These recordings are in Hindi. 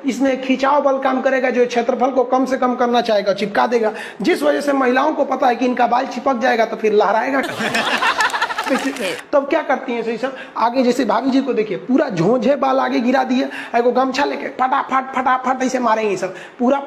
इसमें खिंचाव बल काम करेगा जो क्षेत्रफल को कम से कम करना चाहेगा, चिपका देगा, जिस वजह से महिलाओं को पता है कि इनका बाल चिपक जाएगा तो फिर लहराएगा। तब क्या करती हैं सही सब, आगे जैसे भाभी जी को देखिए पूरा झोंझे बाल आगे गिरा दिए, एगो गमछा लेके फटाफट फटाफट ऐसे मारेंगे सब, पूरा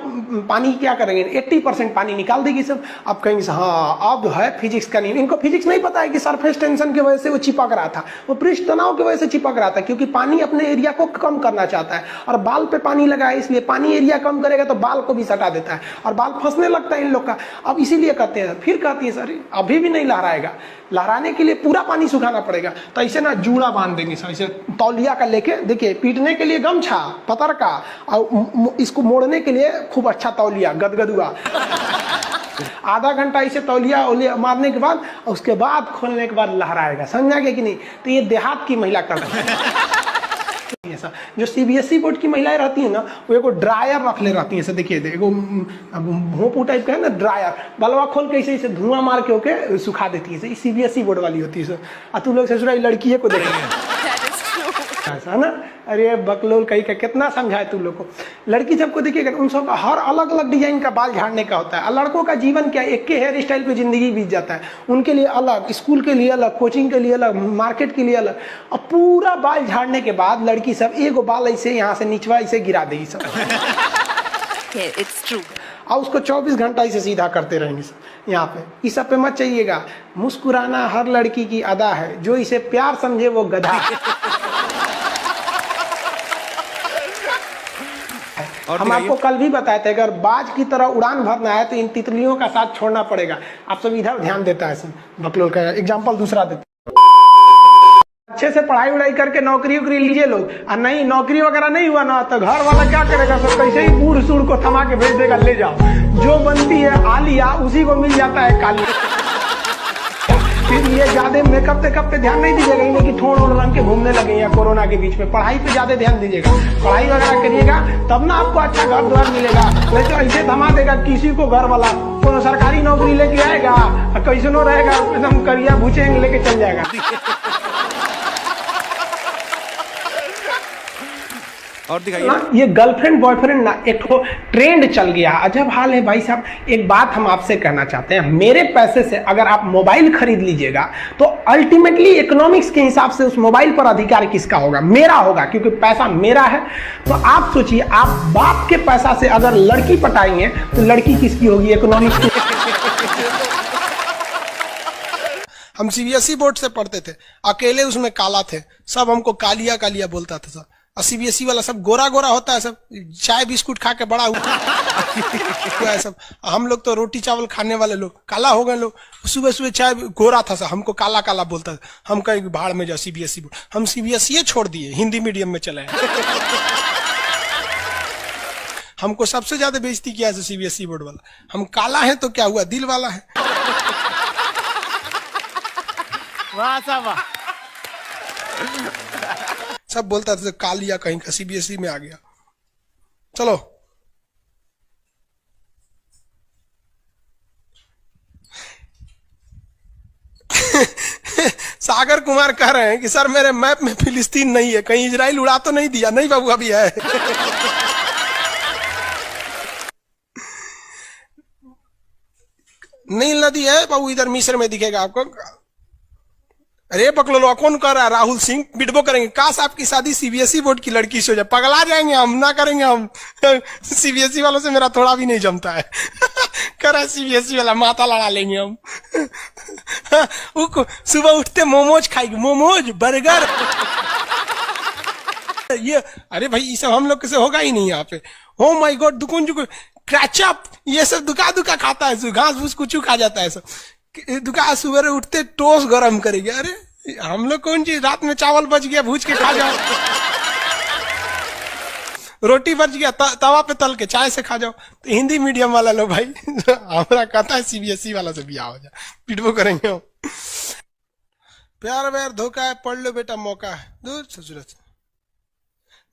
पानी क्या करेंगे 80% पानी निकाल देगी सब। अब कहेंगे हाँ अब है फिजिक्स का नियम। इनको फिजिक्स नहीं पता है कि सरफेस टेंशन की वजह से वो चिपक रहा था, वो पृष्ठ तनाव की वजह से चिपक रहा था, क्योंकि पानी अपने एरिया को कम करना चाहता है और बाल पे पानी लगा है, इसलिए पानी एरिया कम करेगा तो बाल को भी सटा देता है और बाल फंसने लगता है इन लोग का। अब इसीलिए कहते हैं, फिर कहती है सर अभी भी नहीं लहराएगा, लहराने के लिए पूरा पानी सुखाना पड़ेगा। तो ऐसे ना जूड़ा बांध देंगे सर, ऐसे तौलिया का लेके, देखिए पीटने के लिए गमछा पतर का और इसको मोड़ने के लिए खूब अच्छा तौलिया गदगदुआ। आधा घंटा इसे तौलिया मारने के बाद उसके बाद खोलने के बाद लहराएगा, समझा गया कि नहीं। तो ये देहात की महिला कर रही है। जो सीबीएसई बोर्ड की महिलाएं रहती है ना, वो एगो ड्रायर रख ले रहती है, देखिए एगो भोंपू टाइप का है ना ड्रायर, बलवा खोल के इसे धुआं मार के ओके सुखा देती है। सीबीएसई बोर्ड वाली होती है। और तू लोग ससुराल लड़की को देखेंगे ऐसा ना, अरे बकलोल कहीं का कितना समझाए तू लोग को। लड़की सबको देखिएगा उन सब का हर अलग अलग डिजाइन का बाल झाड़ने का होता है, और लड़कों का जीवन क्या एक के हेयर स्टाइल पे जिंदगी बीत जाता है। उनके लिए अलग, स्कूल के लिए अलग, कोचिंग के लिए अलग, मार्केट के लिए अलग। और पूरा बाल झाड़ने के बाद लड़की सब एगो बाल ऐसे यहाँ से निचवा ऐसे गिरा देगी सब। It's true. और उसको 24 घंटा इसे सीधा करते रहेंगे सब। यहाँ पे इस सब पे मत चाहिएगा, मुस्कुराना हर लड़की की अदा है, जो इसे प्यार समझे वो गधा। हम आपको कल भी बताए थे, अगर बाज की तरह उड़ान भरना है तो इन तितलियों का साथ छोड़ना पड़ेगा। आप सब इधर ध्यान देता है सब। बकलोल का एग्जाम्पल दूसरा देते, अच्छे से पढ़ाई उड़ाई करके नौकरी उकरी लीजिए लोग, और नहीं नौकरी वगैरह नहीं हुआ ना तो घर वाला क्या करेगा सब, कैसे ही बूढ़ सूढ़ को थमा के भेज देगा, ले जाओ जो बनती है आलिया उसी को मिल जाता है काली। फिर ये ज्यादा मेकअप टेकअप पे ध्यान नहीं दीजिएगा, इन्हें कि ठोड़ ओढ़ रंग के घूमने लगे या कोरोना के बीच में। पढ़ाई पे ज्यादा ध्यान दीजिएगा, पढ़ाई वगैरह करिएगा तब ना आपको अच्छा घर द्वार मिलेगा। नहीं तो ऐसे थमा देगा किसी को घर वाला, कोनो सरकारी नौकरी लेके आएगा कैसे नो रहेगा, एकदम करिया भूचेंगे लेके चल जाएगा। और दिखाइए ना ये गर्लफ्रेंड बॉयफ्रेंड ना एक ट्रेंड चल गया, अजब हाल है भाई साहब। एक बात हम आपसे कहना चाहते हैं, मेरे पैसे से अगर आप मोबाइल खरीद लीजिएगा तो अल्टीमेटली इकोनॉमिक्स के हिसाब से उस मोबाइल पर अधिकार किसका होगा? मेरा होगा, क्योंकि पैसा मेरा है। तो आप सोचिए, आप बाप के पैसा से अगर लड़की पटाएंगे तो लड़की किसकी होगी? इकोनॉमिक्स की। हम सीबीएसई बोर्ड से पढ़ते थे, अकेले उसमें काला थे, सब हमको कालिया कालिया बोलता था सब। और सीबीएसई वाला सब गोरा गोरा होता है, सब चाय बिस्कुट खा के बड़ा हुआ है सब। हम लोग तो रोटी चावल खाने वाले लोग काला हो गए लोग। सुबह सुबह चाय गोरा था सब, हमको काला काला बोलता था। हम कहीं भाड़ में जाओ सीबीएसई बोर्ड, हम सीबीएसई छोड़ दिए, हिंदी मीडियम में चले। हमको सबसे ज्यादा बेइज्जती किया है सीबीएसई बोर्ड वाला। हम काला है तो क्या हुआ, दिल वाला है। वाह साहब वाह। सब बोलता था कालिया कहीं का, सीबीएसई में आ गया। चलो सागर कुमार कह रहे हैं कि सर मेरे मैप में फिलिस्तीन नहीं है, कहीं इजराइल उड़ा तो नहीं दिया? नहीं बाबू अभी है। नील नदी है बाबू, इधर मिस्र में दिखेगा आपको। अरे बकलोलो कौन कर रहा है? राहुल सिंह बिडबो करेंगे, काश आपकी शादी सीबीएसई बोर्ड की लड़की से हो जाए, पगला जाएंगे हम, ना करेंगे हम। सीबीएसई वालों से मेरा थोड़ा भी नहीं जमता है। कर रहा सीबीएसई वाला, माथा लड़ा लेंगे हम। सुबह उठते मोमोज खाएंगे, मोमोज बर्गर। ये अरे भाई ये सब हम लोग से होगा ही नहीं यहाँ पे। हो माई गॉड, दुकुन जुकुन क्रैचअप ये सब दुका दुका खाता है, घास फूस कुछ खा जाता है सब। दुकान सुबह उठते टोस्ट गरम करेंगे। अरे हम लोग कौन चीज, रात में चावल बच गया भूज के खा जाओ, रोटी बच गया तवा पे तल के चाय से खा जाओ। तो हिंदी मीडियम वाला लो भाई, हमारा कहता है सीबीएसई वाला से बिया हो जाए, पिटबो करेंगे हम। प्यार व्यार धोखा है, पढ़ लो बेटा मौका है। दूर ससुर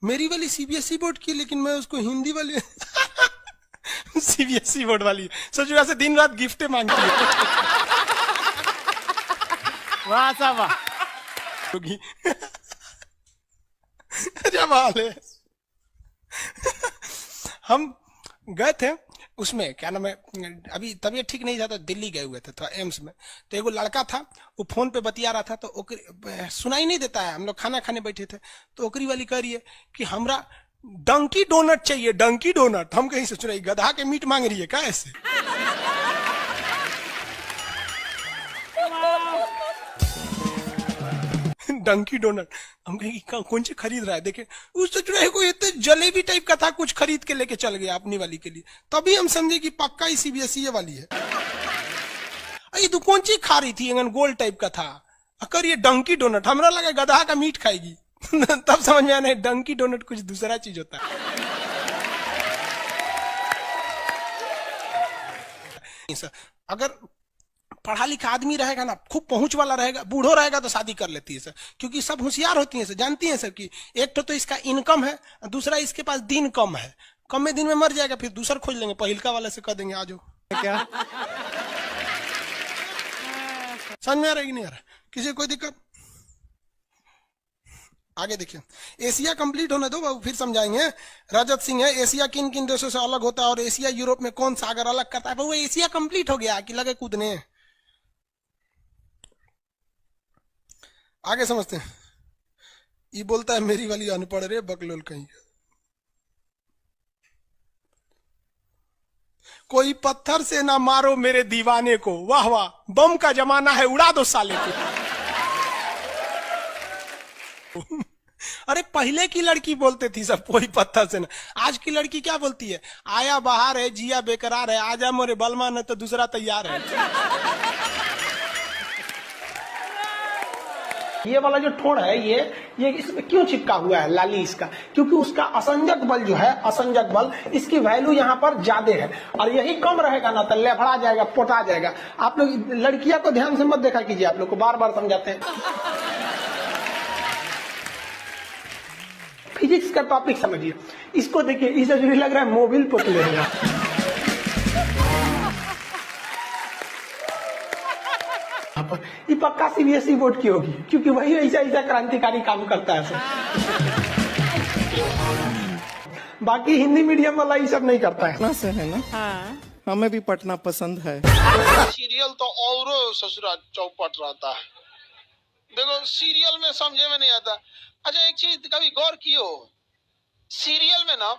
मेरी वाली सीबीएसई बोर्ड की, लेकिन मैं उसको हिंदी वाली सीबीएसई बोर्ड वाली ससुरा से दिन रात गिफ्टें मांगती है। वाह साहब वाह। जब हाल है हम गए थे उसमें, क्या नाम है, अभी तबीयत ठीक नहीं था तो दिल्ली गए हुए थे थोड़ा एम्स में। तो एगो लड़का था, वो फोन पे बतिया रहा था, तो सुनाई नहीं देता है, हम लोग खाना खाने बैठे थे, तो ओकरी वाली कह रही है कि हमरा डंकी डोनट चाहिए, डंकी डोनट। हम कहीं से सुन रही, गधा के मीट मांग रही है क्या ऐसे? डंकी डोनट। हम कहेंगे कौन से खरीद रहा है, देखे उस तो जो कोई इतने जलेबी टाइप का था, कुछ खरीद के लेके चल गया अपनी वाली के लिए, तभी हम समझे कि पक्का ही सीबीएसई वाली है। ये तो कौन सी खा रही थी, गोल टाइप का था, अकर ये डंकी डोनट, हमरा लगा गधा का मीट खाएगी। तब समझ में आना डंकी डोनट कुछ दूसरा चीज होता है। अगर पढ़ा लिखा आदमी रहेगा ना, खूब पहुंच वाला रहेगा, बूढ़ो रहेगा तो शादी कर लेती है सर, क्योंकि सब होशियार होती हैं सर, जानती हैं सर कि एक तो इसका इनकम है, दूसरा इसके पास दिन कम है, कम में दिन में मर जाएगा, फिर दूसरा खोज लेंगे, पहिलका वाले से कह देंगे आ जाओ। क्या समझ में आ रहा है कि नहीं आ रहा? किसी कोई दिक्कत? आगे देखिए, एशिया कंप्लीट होने दो बाबू, फिर समझाएंगे। रजत सिंह है, एशिया किन किन देशों से अलग होता है और एशिया यूरोप में कौन सागर अलग करता है? वो एशिया कंप्लीट हो गया कि लगे कूदने। आगे समझते हैं। ये बोलता है मेरी वाली अनपढ़ रे बकलोल कहीं। कोई पत्थर से ना मारो मेरे दीवाने को, वाह वाह, बम का जमाना है, उड़ा दो साले को। अरे पहले की लड़की बोलते थी सब कोई पत्थर से ना, आज की लड़की क्या बोलती है? आया बाहर है, जिया बेकरार है, आजा मोरे बलमा न तो दूसरा तैयार है। ये वाला जो ठोड़ है, ये इसमें क्यों चिपका हुआ है लाली इसका? क्योंकि उसका असंजक बल जो है, असंजक बल, इसकी वैल्यू यहाँ पर ज्यादा है, और यही कम रहेगा ना तो लेफड़ा जाएगा, पोटा जाएगा। आप लोग लड़कियां को ध्यान से मत देखा कीजिए, आप लोग को बार बार समझाते हैं। फिजिक्स का टॉपिक समझिए, इसको देखिए, इसे जो लग रहा है मोबिल पुतले है। ये पक्का सीबीएसई बोर्ड की होगी, क्योंकि वही ऐसा ऐसा क्रांतिकारी काम करता है सर। बाकी हिंदी मीडियम वाला ये सब नहीं करता है। पटना से है ना? हाँ। हमें भी पटना पसंद है। सीरियल तो और ससुरा चौपट रहता है। देखो सीरियल में समझे में नहीं आता। अच्छा एक चीज कभी गौर कियो, सीरियल में ना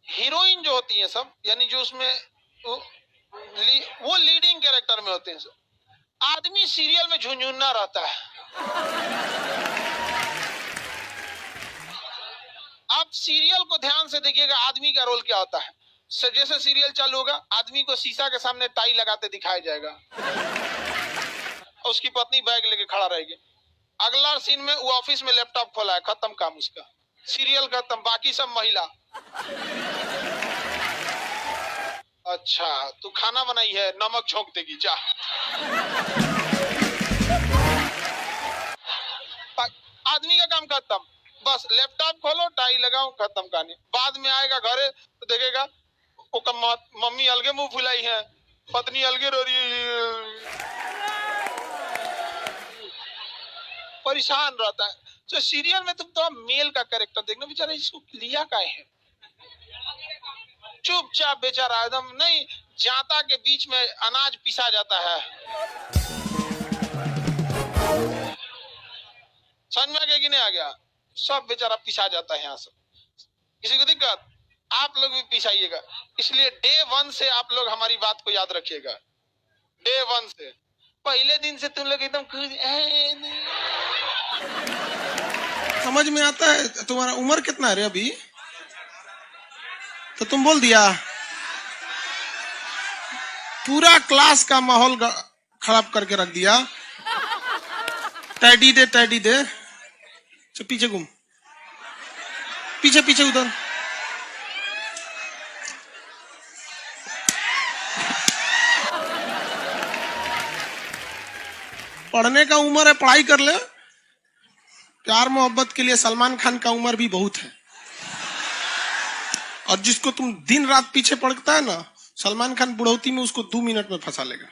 हीरोइन जो होती है सब, यानी जो उसमें वो लीडिंग कैरेक्टर में होते हैं सब, आदमी सीरियल में झुंझुन्ना रहता है। आप सीरियल को ध्यान से देखिएगा, आदमी का रोल क्या होता है। जैसे सीरियल चालू होगा, आदमी को शीशा के सामने टाई लगाते दिखाया जाएगा, उसकी पत्नी बैग लेके खड़ा रहेगी। अगला सीन में वो ऑफिस में लैपटॉप खोला है, खत्म काम उसका, सीरियल खत्म, बाकी सब महिला। अच्छा तू खाना बनाई है, नमक झोंक देगी जा। आदमी का काम खत्म, बस लैपटॉप खोलो, टाई लगाओ, खत्म कहानी। बाद में आएगा घरे तो देखेगा मम्मी अलगे मुंह फुलाई है, पत्नी अलगे रो रही है, परेशान रहता है। तो सीरियल में तुम तो मेल का कैरेक्टर देखना, बेचारा इसको लिया क्या है, चुपचाप बेचारा एकदम नहीं, जाता के बीच में अनाज पिसा जाता है। समझ में आ गया कि नहीं आ गया? सब बेचारा पिसा जाता है यहाँ से। किसी को दिक्कत? आप लोग भी पिसाइएगा। इसलिए डे 1 से आप लोग हमारी बात को याद रखिएगा। डे 1 से, पहले दिन से तुम लोग एकदम समझ में आता है। तुम्हारा उम्र कितना है रे अभी? तो तुम बोल दिया, पूरा क्लास का माहौल खराब करके रख दिया। टैडी दे, टैडी दे, तो पीछे घूम, पीछे पीछे उधर। पढ़ने का उम्र है, पढ़ाई कर ले। प्यार मोहब्बत के लिए सलमान खान का उम्र भी बहुत है, और जिसको तुम दिन रात पीछे पड़ता है ना, सलमान खान बुढ़ौती में उसको 2 मिनट में फंसा लेगा।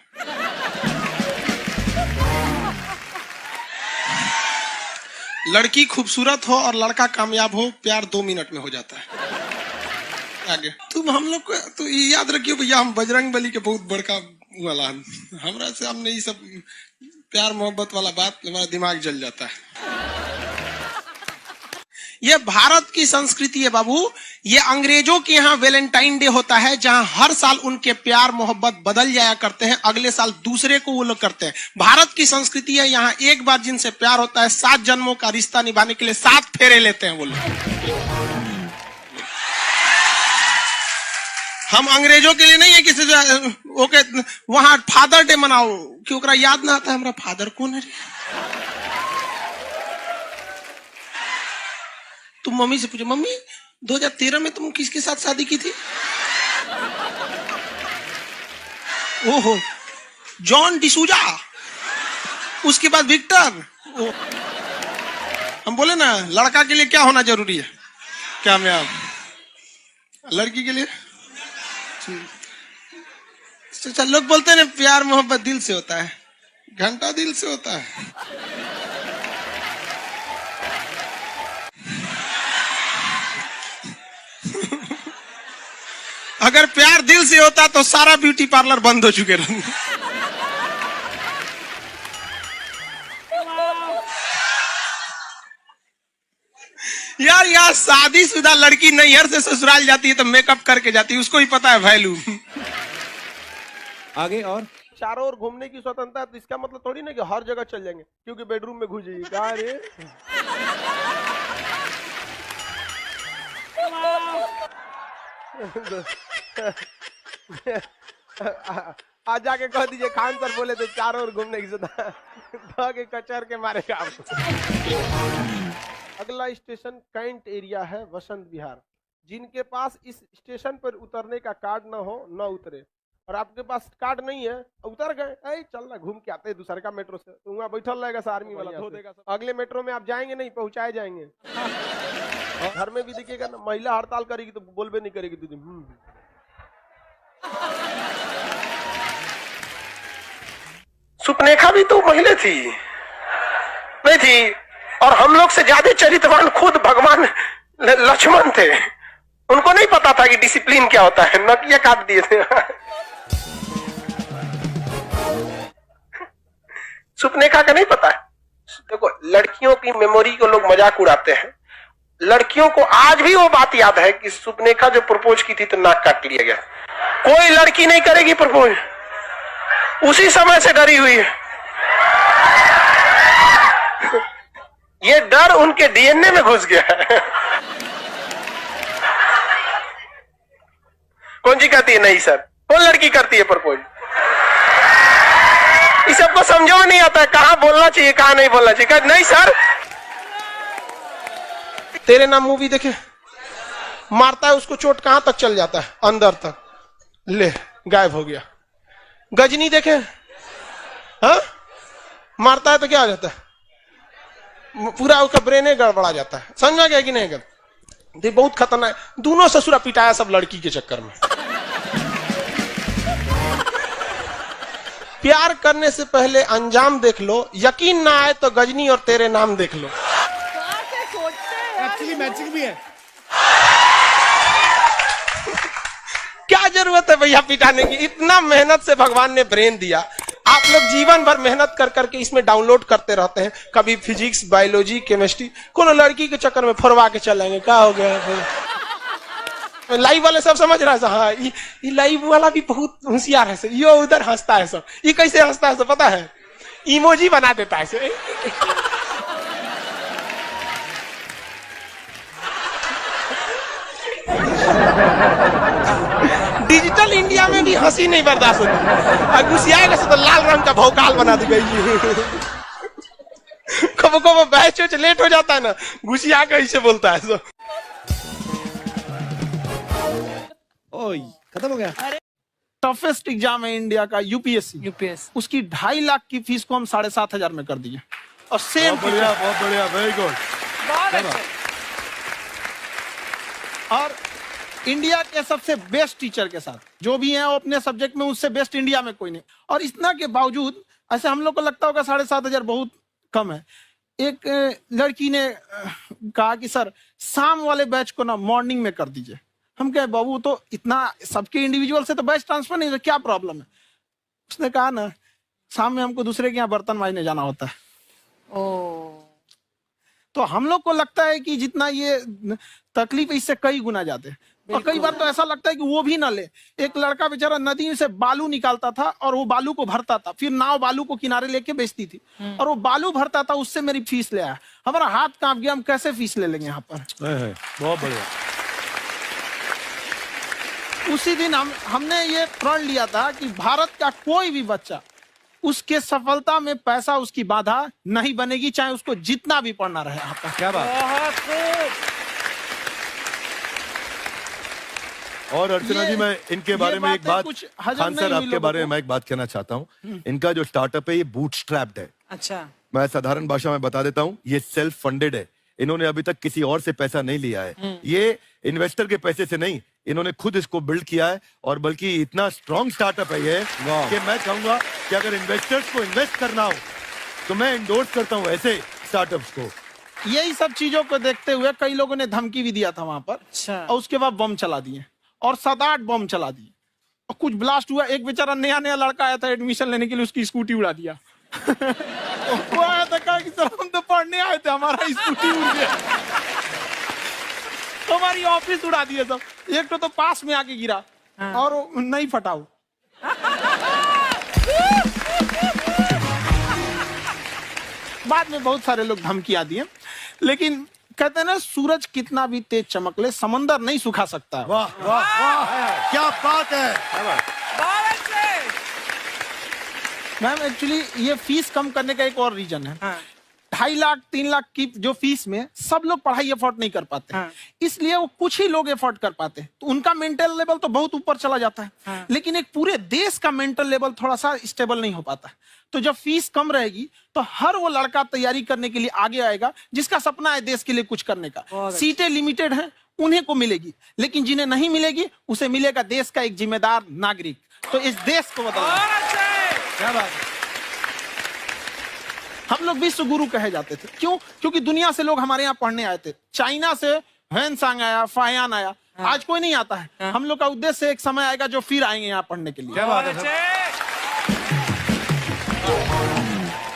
लड़की खूबसूरत हो और लड़का कामयाब हो, प्यार 2 मिनट में हो जाता है। आगे तुम हम लोग को तो ये याद रखियो भैया, हम बजरंग बली के बहुत बड़का वाला, हमरा से हमने ये सब प्यार मोहब्बत वाला बात हमारा दिमाग जल जाता है। ये भारत की संस्कृति है बाबू। ये अंग्रेजों के यहाँ वैलेंटाइन डे होता है, जहां हर साल उनके प्यार मोहब्बत बदल जाया करते हैं, अगले साल दूसरे को वो लोग करते हैं। भारत की संस्कृति है, यहाँ एक बार जिनसे प्यार होता है 7 जन्मों का रिश्ता निभाने के लिए 7 फेरे लेते हैं वो लोग। हम अंग्रेजों के लिए नहीं है किसी ओके वहां फादर डे मनाओ कि ओकरा याद ना आता है हमारा फादर कौन है। तुम मम्मी से पूछो, मम्मी 2013 में तुम किसके साथ शादी की थी? ओहो, जॉन डिसूजा, उसके बाद विक्टर। हम बोले ना लड़का के लिए क्या होना जरूरी है, क्या मैं आप लड़की के लिए लोग बोलते हैं ना प्यार मोहब्बत दिल से होता है, घंटा दिल से होता है। अगर प्यार दिल से होता तो सारा ब्यूटी पार्लर बंद हो चुके रहते। यार यार शादीशुदा लड़की नैहर से ससुराल जाती है तो मेकअप करके जाती है, उसको ही पता है वैल्यू। आगे और चारों ओर घूमने की स्वतंत्रता है, तो इसका मतलब थोड़ी ना कि हर जगह चल जाएंगे क्योंकि बेडरूम में घुस जाइए। कहा रे आज जाके कह दीजिए खान सर बोले थे चारों ओर घूमने की स्वतंत्रता के कचर के मारेगा आपको। अगला स्टेशन कैंट एरिया है, वसंत विहार। जिनके पास इस स्टेशन पर उतरने का कार्ड ना हो न उतरे, और आपके पास कार्ड नहीं है उतर गए, चल ना घूम के आते दूसरे का मेट्रो से, तो वहाँ बैठल रहेगा सा आर्मी वाला धो देगा। अगले मेट्रो में आप जाएंगे नहीं, पहुंचाए जाएंगे। घर में भी देखिएगा ना, महिला हड़ताल करेगी तो बोलबे नहीं करेगी दीदी। सुपनेखा भी तो महिला थी नहीं थी, और हम लोग से ज्यादा चरित्रवान खुद भगवान लक्ष्मण थे। उनको नहीं पता था कि डिसिप्लिन क्या होता है, नकिया काट दिए थे। सुपनेखा का नहीं पता है। देखो लड़कियों की मेमोरी को लोग मजाक उड़ाते हैं, लड़कियों को आज भी वो बात याद है कि सुपनेखा जो प्रपोज की थी तो नाक काट लिया गया। कोई लड़की नहीं करेगी प्रपोज, उसी समय से डरी हुई है। ये डर उनके डीएनए में घुस गया है। कौन सी कहती है नहीं सर, कौन लड़की करती है प्रपोज? इस सबको समझो में नहीं आता है कहां बोलना चाहिए कहां नहीं बोलना चाहिए। नहीं सर, तेरे नाम मूवी देखे, मारता है उसको चोट कहां तक चल जाता है, अंदर तक, ले गायब हो गया। गजनी देखे, हाँ मारता है तो क्या हो जाता है, पूरा उसका ब्रेन गड़बड़ा जाता है। समझ में गया कि नहीं? ये बहुत खतरनाक, दोनों ससुरा पिटाया सब लड़की के चक्कर में। प्यार करने से पहले अंजाम देख लो, यकीन ना आए तो गजनी और तेरे नाम देख लो। एक्चुअली मैचिंग भी है। क्या जरूरत है भैया पिटाने की, इतना मेहनत से भगवान ने ब्रेन दिया। आप लोग जीवन भर मेहनत कर करके इसमें डाउनलोड करते रहते हैं, कभी फिजिक्स, बायोलॉजी, केमिस्ट्री, कोनो लड़की के चक्कर में फरवा के चलेंगे। क्या हो गया? लाइव वाले सब समझ रहा है, हाँ ये लाइव वाला भी बहुत होशियार है सर, यो उधर हंसता है सब। ये कैसे हंसता है सब पता है? इमोजी बना देता है सर। डिजिटल इंडिया में भी हंसी नहीं बर्दाश्त होती, और घुसियाएगा तो लाल रंग का भौकाल बना दी गई। कबो कबो बैच लेट हो जाता है ना, घुसिया कैसे बोलता है सब। ओए खत्म हो गया। टफेस्ट एग्जाम है इंडिया का, यूपीएससी। उसकी 2.5 लाख की फीस को हम 7,500 में कर दिए, और सेम बहुत बढ़िया, वेरी गुड। और इंडिया के सबसे बेस्ट टीचर के साथ जो भी हैं वो अपने सब्जेक्ट में उससे बेस्ट इंडिया में कोई नहीं। और इतना के बावजूद ऐसे हम लोग को लगता होगा 7,500 बहुत कम है। एक लड़की ने कहा कि सर शाम वाले बैच को ना मॉर्निंग में कर दीजिए। हम कहे बाबू तो इतना सबके इंडिविजुअल से तो बैच ट्रांसफर नहीं, तो क्या प्रॉब्लम है? उसने कहा ना, शाम में हमको दूसरे के यहाँ बर्तन मांजने जाना होता है। तो हम लोग को लगता है कि जितना ये तकलीफ इससे कई गुना जाते हैं, और कई बार तो ऐसा लगता है कि वो भी ना ले। एक लड़का बेचारा नदी से बालू निकालता था और वो बालू को भरता था, फिर नाव बालू को किनारे लेके बेचती थी, और वो बालू भरता था, उससे मेरी फीस ले आया। हमारा हाथ कांप गया, हम कैसे फीस ले लेंगे यहाँ पर। बहुत बढ़िया। उसी दिन हमने ये प्रण लिया था कि भारत का कोई भी बच्चा उसके सफलता में पैसा उसकी बाधा नहीं बनेगी, चाहे उसको जितना भी पढ़ना रहे यहाँ पर। क्या बात। और अर्चना जी, मैं इनके बारे में एक बात, खान सर आपके बारे में मैं एक बात कहना चाहता हूँ। इनका जो स्टार्टअप है ये बूटस्ट्रैप्ड है। अच्छा। मैं साधारण भाषा में बता देता हूँ, ये सेल्फ फंडेड है। इन्होंने अभी तक किसी और से पैसा नहीं लिया है, ये इन्वेस्टर के पैसे से नहीं, इन्होंने खुद इसको बिल्ड किया है। और बल्कि इतना स्ट्रॉन्ग स्टार्टअप है ये कि मैं कहूंगा कि अगर इन्वेस्टर्स को इन्वेस्ट करना हो तो मैं इंडोर्स करता हूँ ऐसे स्टार्टअप्स को। यही सब चीजों को देखते हुए कई लोगों ने धमकी भी दिया था वहां पर। अच्छा। और उसके बाद बम चला दिए, और 7-8 बम चला दिए, और कुछ ब्लास्ट हुआ। एक बेचारा नया लड़का आया था एडमिशन लेने के लिए, उसकी स्कूटी उड़ा दिया। वो आया था, कहा कि सर हम तो पढ़ने आए थे, हमारा स्कूटी उड़ गया। हमारी ऑफिस उड़ा दिए सब। एक तो पास में आके गिरा, और नहीं फटा वो। बाद में बहुत सारे लोग धमकियां दिए, लेकिन कहते हैं ना, सूरज कितना भी तेज चमक ले, समंदर नहीं सुखा सकता। वाह वाह वाह, क्या बात है। मैम एक्चुअली ये फीस कम करने का एक और रीजन है। 2.5 लाख 3 लाख की जो फीस में सब लोग पढ़ाई अफोर्ड नहीं कर पाते, इसलिए वो कुछ ही लोग अफोर्ड कर पाते हैं, तो उनका मेंटल लेवल तो बहुत ऊपर चला जाता है। लेकिन एक पूरे देश का मेंटल लेवल थोड़ा सा स्टेबल नहीं हो पाता। तो जब फीस कम रहेगी तो हर वो लड़का तैयारी करने के लिए आगे आएगा जिसका सपना है देश के लिए कुछ करने का। सीटें लिमिटेड हैं, उन्हें को मिलेगी, लेकिन जिन्हें नहीं मिलेगी उसे मिलेगा देश का एक जिम्मेदार नागरिक। तो इस देश को बदलना। क्या बात है। हम लोग विश्व गुरु कहे जाते थे, क्यों? क्योंकि दुनिया से लोग हमारे यहाँ पढ़ने आए थे। चाइना से ह्वेनसांग आया, फायान आया, आज कोई नहीं आता है। हम लोग का उद्देश्य एक समय आएगा जो फिर आएंगे यहाँ पढ़ने के लिए। क्या बात है सर।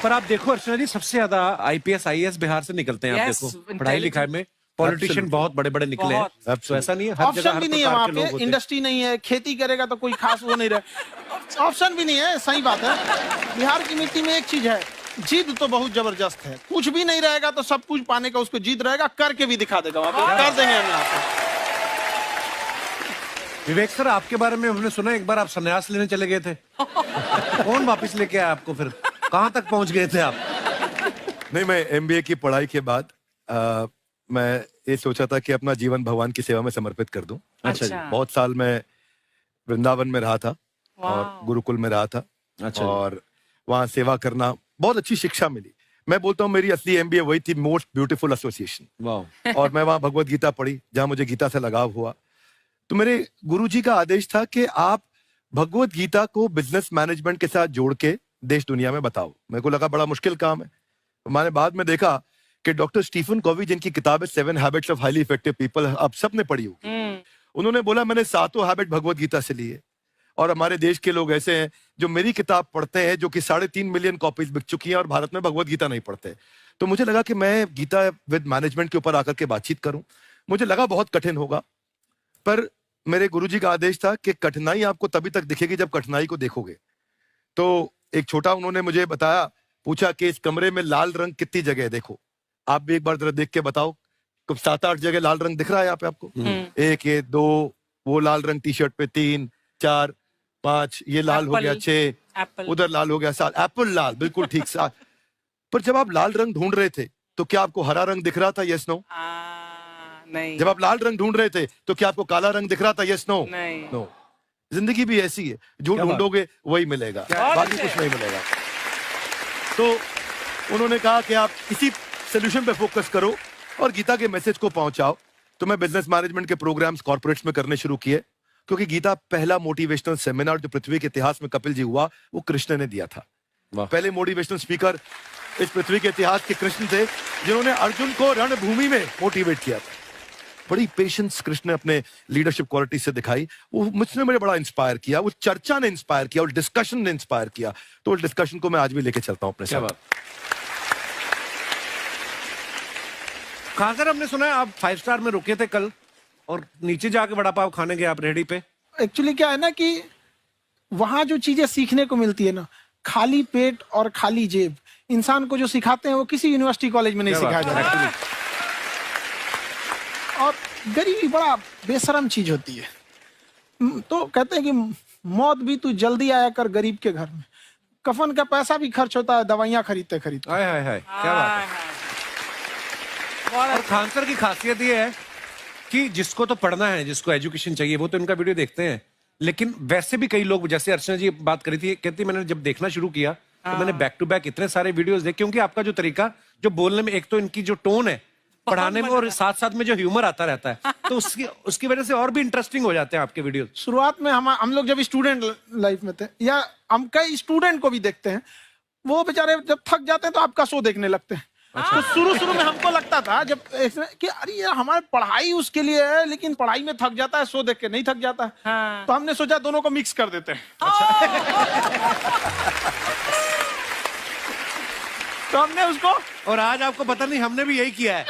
पर आप देखो अर्चना जी, सबसे ज्यादा IPS IAS बिहार से निकलते हैं। आप Yes, देखो पढ़ाई लिखाई में पॉलिटिशियन बहुत बड़े बड़े निकले हैं। तो ऐसा नहीं है, हर जगह ऑप्शन भी नहीं है वहाँ पे, इंडस्ट्री नहीं है, खेती करेगा तो कोई खास वो नहीं रहे, ऑप्शन भी नहीं है। सही बात है। बिहार की मिट्टी में एक चीज है, जिद तो बहुत जबरदस्त है। कुछ भी नहीं रहेगा तो सब कुछ पाने का उसको जिद रहेगा, करके भी दिखा देगा। वहाँ पे कर देंगे हम यहाँ पे। विवेक सर, आपके बारे में हमने सुना एक बार आप संन्यास लेने चले गए थे। कौन वापस लेके आया आपको? फिर कहाँ तक पहुंच गए थे आप? नहीं, मैं MBA की पढ़ाई के बाद मैं ये सोचा था कि अपना जीवन भगवान की सेवा में समर्पित कर दूं। अच्छा जी। बहुत साल मैं वृंदावन में रहा था और गुरुकुल में रहा था। अच्छा। और वहाँ सेवा करना, बहुत अच्छी शिक्षा मिली। मैं बोलता हूँ मेरी असली MBA वही थी, मोस्ट ब्यूटीफुल एसोसिएशन। और मैं वहाँ भगवत गीता पढ़ी, जहाँ मुझे गीता से लगाव हुआ। तो मेरे गुरुजी का आदेश था कि आप भगवत गीता को बिजनेस मैनेजमेंट के साथ जोड़ के देश दुनिया में बताओ। मेरे को लगा बड़ा मुश्किल काम है। मैंने बाद में देखा कि डॉक्टर स्टीफन कॉवी, जिनकी किताब है 7 habits of highly effective people, आप सबने पढ़ी होगी, उन्होंने बोला मैंने 7 हैबिट भगवत गीता से लिए। और हमारे देश के लोग ऐसे हैं जो मेरी किताब पढ़ते हैं, जो कि 3.5 मिलियन कॉपीज बिक चुकी हैं, और भारत में भगवत गीता नहीं पढ़ते। तो मुझे लगा कि मैं गीता विद मैनेजमेंट के ऊपर आकर के बातचीत करूं। मुझे लगा बहुत कठिन होगा, पर मेरे गुरुजी का आदेश था कि कठिनाई आपको तभी तक दिखेगी जब कठिनाई को देखोगे। तो एक छोटा उन्होंने मुझे बताया, पूछा कि इस कमरे में लाल रंग कितनी जगह है, देखो आप भी एक बार जरा देख के बताओ। 7-8 जगह लाल रंग दिख रहा है यहाँ पे आपको? 1 ये 2, वो लाल रंग टी शर्ट पे 3 4 5, ये लाल हो गया 6, उधर लाल हो गया 7, एप्पल लाल, बिल्कुल ठीक 7। पर जब आप लाल रंग ढूंढ रहे थे तो क्या आपको हरा रंग दिख रहा था? Yes no? नहीं। जब आप लाल रंग ढूंढ रहे थे तो क्या आपको काला रंग दिख रहा था? Yes no? नहीं। नो। जिंदगी भी ऐसी है, जो ढूंढोगे वही मिलेगा, बाकी कुछ नहीं मिलेगा। तो उन्होंने कहा कि आप इसी सोल्यूशन पे फोकस करो और गीता के मैसेज को पहुंचाओ। तो मैं बिजनेस मैनेजमेंट के प्रोग्राम्स कॉर्पोरेट्स में करने शुरू किए, क्योंकि गीता पहला मोटिवेशनल सेमिनार जो पृथ्वी के इतिहास में कपिल जी हुआ, वो कृष्ण ने दिया था। पहले मोटिवेशनल स्पीकर इस पृथ्वी के इतिहास के कृष्ण थे, जिन्होंने अर्जुन को रणभूमि में मोटिवेट किया था। बड़ी पेशेंस कृष्ण ने अपने लीडरशिप क्वालिटी से दिखाई, वो मुझने बड़ा इंस्पायर किया, वो चर्चा ने इंस्पायर किया, वो डिस्कशन ने इंस्पायर किया। तो उस डिस्कशन को मैं आज भी लेके चलता हूं अपने साथ। कहाँ सर, हमने सुना है आप 5 स्टार में रुके थे कल और नीचे जाके वड़ा पाव खाने गए आप रेहड़ी पे। एक्चुअली क्या है ना कि वहां जो चीजें सीखने को मिलती है ना, खाली पेट और खाली जेब इंसान को जो सिखाते हैं वो किसी यूनिवर्सिटी कॉलेज में नहीं सिखाया जाता। और गरीबी बड़ा बेशरम चीज होती है। तो कहते हैं कि मौत भी तू जल्दी आया कर गरीब के घर में, कफन का पैसा भी खर्च होता है दवाइयां खरीदते खरीदते। हाय हाय हाय, क्या बात है। और खान सर की खासियत ये है कि जिसको तो पढ़ना है, जिसको एजुकेशन चाहिए, वो तो इनका वीडियो देखते हैं, लेकिन वैसे भी कई लोग, जैसे अर्चना जी बात करी थी, कहती मैंने जब देखना शुरू किया तो मैंने बैक टू बैक इतने सारे वीडियोस देखे, क्योंकि आपका जो तरीका जो बोलने में, एक तो इनकी जो टोन है पढ़ाने में, और साथ साथ में जो ह्यूमर आता रहता है, तो उसकी वजह से और भी इंटरेस्टिंग हो जाते हैं आपके वीडियो। शुरुआत में हम लोग जब स्टूडेंट लाइफ में थे, या हम कई स्टूडेंट को भी देखते हैं, वो बेचारे जब थक जाते हैं तो आपका शो देखने लगते हैं। तो शुरू में हमको लगता था जब कि अरे यार हमारी पढ़ाई उसके लिए है, लेकिन पढ़ाई में थक जाता है, शो देख के नहीं थक जाता है। तो हमने सोचा दोनों को मिक्स कर देते हैं। तो हमने उसको, और आज आपको पता नहीं हमने भी यही किया है।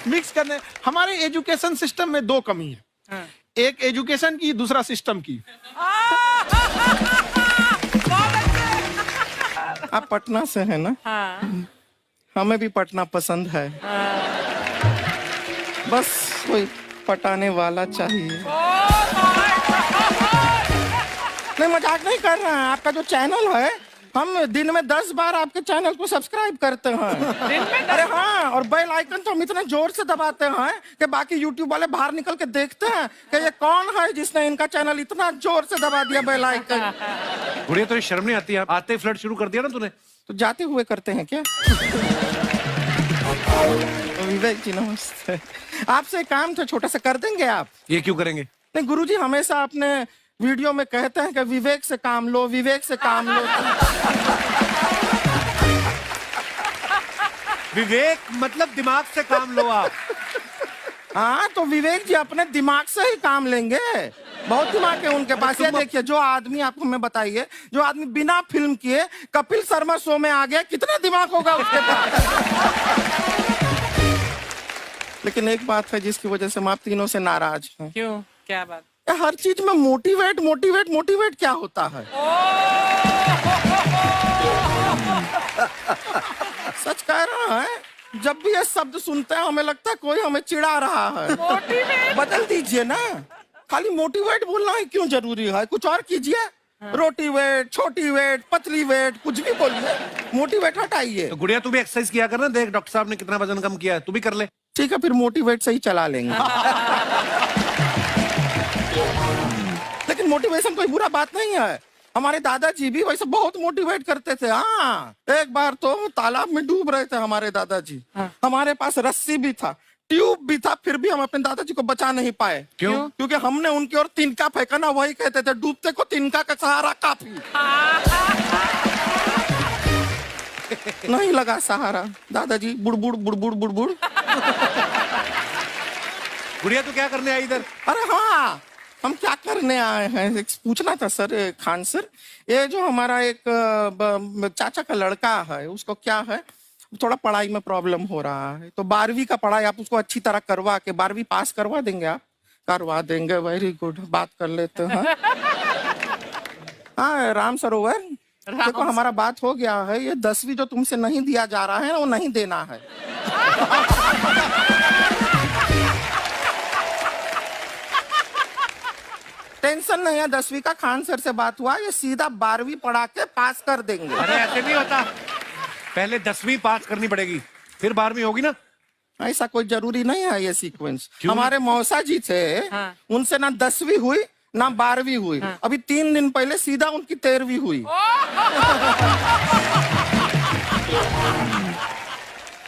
मिक्स करने। हमारे एजुकेशन सिस्टम में 2 कमी है, एक एजुकेशन की, दूसरा सिस्टम की। आप पटना से है ना? हाँ। हमें भी पटना पसंद है। बस कोई पटाने वाला चाहिए। नहीं, मजाक नहीं कर रहे हैं। आपका जो चैनल है, हम दिन में 10 बार आपके चैनल को सब्सक्राइब करते हैं। अरे हाँ, और बेल आइकन तो हम इतने जोर से दबाते हैं कि बाकी यूट्यूब वाले बाहर निकल के देखते हैं कि ये कौन है जिसने इनका चैनल इतना जोर से दबा दिया बेल आइकन। गुड़िया तो शर्म नहीं आती है, आते ही फ्लर्ट शुरू कर दिया ना तूने। तो जाते हुए करते हैं क्या? विवेक जी नमस्ते। आपसे काम था छोटा सा, कर देंगे आप? ये क्यों करेंगे? नहीं, गुरुजी हमेशा अपने वीडियो में कहते हैं कि विवेक से काम लो, विवेक से काम लो। विवेक मतलब दिमाग से काम लो आप। हाँ, तो विवेक जी अपने दिमाग से ही काम लेंगे। बहुत दिमाग है उनके पास। ये देखिए, जो आदमी, आपको मैं बताइए, जो आदमी बिना फिल्म किए कपिल शर्मा शो में आ गया, कितना दिमाग होगा उसके पास। लेकिन एक बात है जिसकी वजह से हम आप तीनों से नाराज हैं। क्यों, क्या बात? हर चीज में मोटिवेट मोटिवेट मोटिवेट क्या होता है? सच कह रहा है, जब भी ये शब्द सुनते हैं हमें लगता है कोई हमें चिढ़ा रहा है। बदल दीजिए ना, खाली मोटिवेट बोलना ही क्यों जरूरी है? कुछ और कीजिए। रोटी वेट, छोटी वेट, पतली वेट, कुछ भी बोलिए, मोटिवेट हटाइए। तो गुड़िया तू भी एक्सरसाइज किया कर ना, देख डॉक्टर साहब ने कितना वजन कम किया है, तू भी कर ले। ठीक है, फिर मोटिवेट से ही चला लेंगे। लेकिन मोटिवेशन कोई बुरा बात नहीं है। हमारे दादाजी भी वैसे बहुत मोटिवेट करते थे। हाँ, एक बार तो तालाब में डूब रहे थे हमारे दादाजी। हमारे पास रस्सी भी था, ट्यूब भी था, फिर भी हम अपने दादाजी को बचा नहीं पाए। क्यों? क्योंकि हमने उनकी ओर तिनका फेंका ना, वही कहते थे डूबते को तिनका का सहारा काफी। नहीं लगा सहारा, दादाजी बुड़बुड़ बुड़बुड़ बुड़बुड़। गुड़िया तू क्या करने आई इधर? अरे हाँ, हम क्या करने आए हैं, एक पूछना था सर खान सर। ये जो हमारा एक चाचा का लड़का है, उसको क्या है, थोड़ा पढ़ाई में प्रॉब्लम हो रहा है, तो 12वीं का पढ़ाई आप उसको अच्छी तरह करवा के 12वीं पास करवा देंगे आप? करवा देंगे, वेरी गुड, बात कर लेते हैं। हाँ राम सरोवर, देखो हमारा बात हो गया है, ये 10वीं जो तुमसे नहीं दिया जा रहा है वो नहीं देना है। टेंशन नहीं है, 10वीं का खान सर से बात हुआ, ये सीधा 12वीं पढ़ा के पास कर देंगे। अरे ऐसे नहीं होता, पहले 10वीं पास करनी पड़ेगी, फिर 12वीं होगी ना। ऐसा कोई जरूरी नहीं है ये सीक्वेंस। हमारे मौसा जी थे, उनसे ना 10वीं हुई ना 12वीं हुई, अभी 3 दिन पहले सीधा उनकी 13वीं हुई।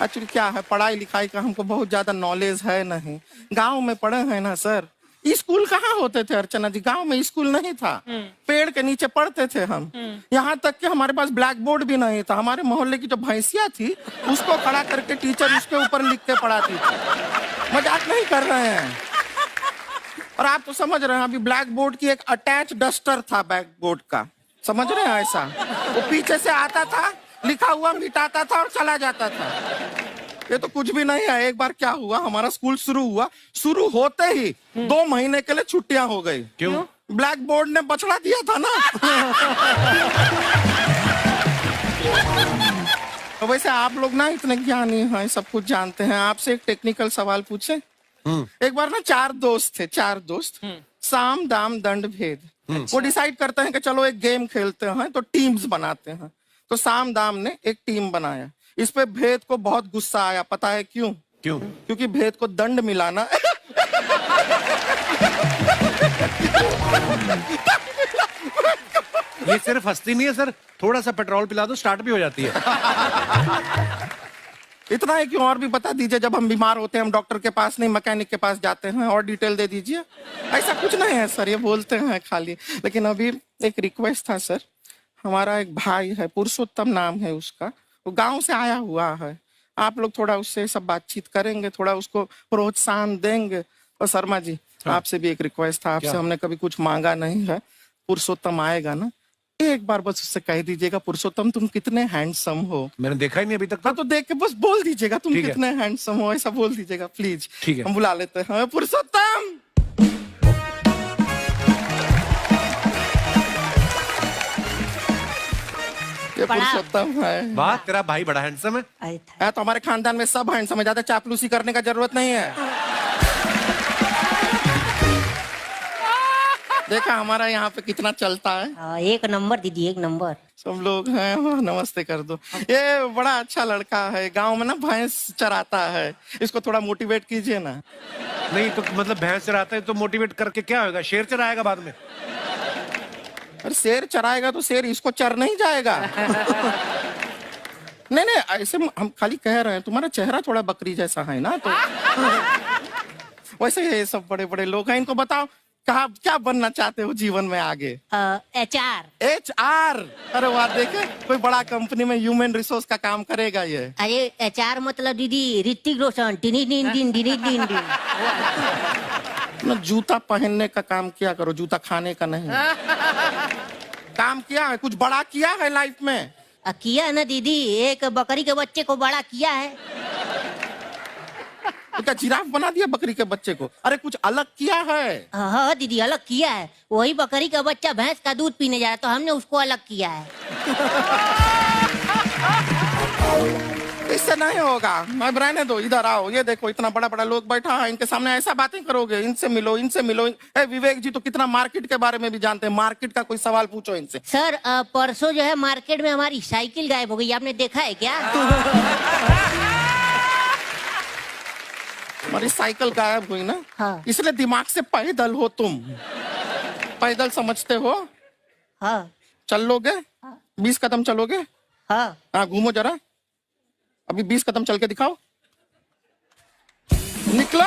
एक्चुअली क्या है, पढ़ाई लिखाई का हमको बहुत ज्यादा नॉलेज है नहीं, गांव में पढ़े हैं ना सर, स्कूल कहाँ होते थे अर्चना जी, गांव में स्कूल नहीं था, पेड़ के नीचे पढ़ते थे हम। यहाँ तक कि हमारे पास ब्लैक बोर्ड भी नहीं था, हमारे मोहल्ले की जो भैंसिया थी उसको खड़ा करके टीचर उसके ऊपर लिख के पढ़ाती थी। मजाक नहीं कर रहे हैं। और आप तो समझ रहे हैं, अभी ब्लैक बोर्ड की एक अटैच डस्टर था बैक बोर्ड का, समझ रहे हैं ऐसा, वो पीछे से आता था, लिखा हुआ मिटाता था और चला जाता था। ये तो कुछ भी नहीं है। एक बार क्या हुआ, हमारा स्कूल शुरू हुआ, शुरू होते ही 2 महीने के लिए छुट्टियां हो गई। क्यों? ब्लैक बोर्ड ने बछड़ा दिया था ना। तो वैसे आप लोग ना इतने ज्ञानी हैं, सब कुछ जानते हैं। आपसे एक टेक्निकल सवाल पूछे। एक बार ना 4 दोस्त थे, 4 दोस्त, साम दाम दंड भेद। वो डिसाइड करते हैं कि चलो एक गेम खेलते हैं, तो टीम्स बनाते हैं। तो साम दाम ने एक टीम बनाया। इस पे भेद को बहुत गुस्सा आया, पता है क्यों? क्यों? क्योंकि भेद को दंड मिलाना ये सिर्फ हंसती नहीं है सर, थोड़ा सा पेट्रोल पिला दो स्टार्ट भी हो जाती है। इतना है कि और भी बता दीजिए, जब हम बीमार होते हैं हम डॉक्टर के पास नहीं मैकेनिक के पास जाते हैं, और डिटेल दे दीजिए। ऐसा कुछ नहीं है सर, ये बोलते हैं खाली। लेकिन अभी एक रिक्वेस्ट था सर, हमारा एक भाई है, पुरुषोत्तम नाम है उसका, वो गांव से आया हुआ है। आप लोग थोड़ा उससे सब बातचीत करेंगे, थोड़ा उसको प्रोत्साहन देंगे। और शर्मा जी, आपसे भी एक रिक्वेस्ट था, आपसे हमने कभी कुछ मांगा नहीं है। पुरुषोत्तम आएगा ना, एक बार बस उससे कह दीजिएगा, पुरुषोत्तम तुम कितने हैंडसम हो। मैंने देखा ही नहीं अभी तक। हाँ तो देख के बस बोल दीजिएगा तुम ठीक है। कितने हैंडसम हो, ऐसा बोल दीजिएगा प्लीज। ठीक है। हम बुला लेते हैं पुरुषोत्तम। ये पुरुषोत्तम है। वाह, तेरा भाई बड़ा हैंडसम है। है तो हमारे खानदान में सब हैंडसम है, ज्यादा चापलूसी करने का जरूरत नहीं है। देखा हमारा यहाँ पे कितना चलता है। एक नंबर दीदी, एक नंबर। सब लोग हैं, हाँ, नमस्ते कर दो। ये बड़ा अच्छा लड़का है, गांव में ना भैंस चराता है, इसको थोड़ा मोटिवेट कीजिए ना। नहीं तो मतलब भैंस चराता है तो मोटिवेट करके क्या होगा, शेर चराएगा बाद में। अरे शेर चराएगा तो शेर इसको चर नहीं जाएगा। नहीं नहीं, ऐसे हम खाली कह रहे हैं, तुम्हारा चेहरा थोड़ा बकरी जैसा है ना, तो वैसे ये सब बड़े बड़े लोग हैं। इनको बताओ कहा क्या बनना चाहते हो जीवन में आगे? HR। HR? अरे वाह, देखे कोई बड़ा कंपनी में ह्यूमन रिसोर्स का काम करेगा ये। अरे HR मतलब दीदी ऋतिक रोशन, टिनी टिन टिन टिनी टिन टिन। ना जूता पहनने का काम किया करो, जूता खाने का नहीं। काम किया है, कुछ बड़ा किया है लाइफ में? किया ना दीदी, एक बकरी के बच्चे को बड़ा किया है। तो क्या जिराफ बना दिया बकरी के बच्चे को? अरे कुछ अलग किया है। हाँ दीदी, अलग किया है। वही बकरी का बच्चा भैंस का दूध पीने जा रहा है, तो हमने उसको अलग किया है। इससे नहीं होगा, मैं रहने दो, इधर आओ। ये देखो इतना बड़ा बड़ा लोग बैठा है, इनके सामने ऐसा बातें करोगे? इनसे मिलो, इनसे मिलो। विवेक जी तो कितना मार्केट के बारे में भी जानते हैं, मार्केट का कोई सवाल पूछो इनसे। सर परसों जो है मार्केट में हमारी साइकिल गायब हो गई, आपने देखा है क्या? हमारी साइकिल गायब हुई ना, हाँ। इसलिए दिमाग से पैदल हो तुम। पैदल समझते हो? हाँ। चल लोगे? 20 कदम चलोगे? हाँ। हाँ, घूमो जरा, अभी 20 कदम चल के दिखाओ। निकलो।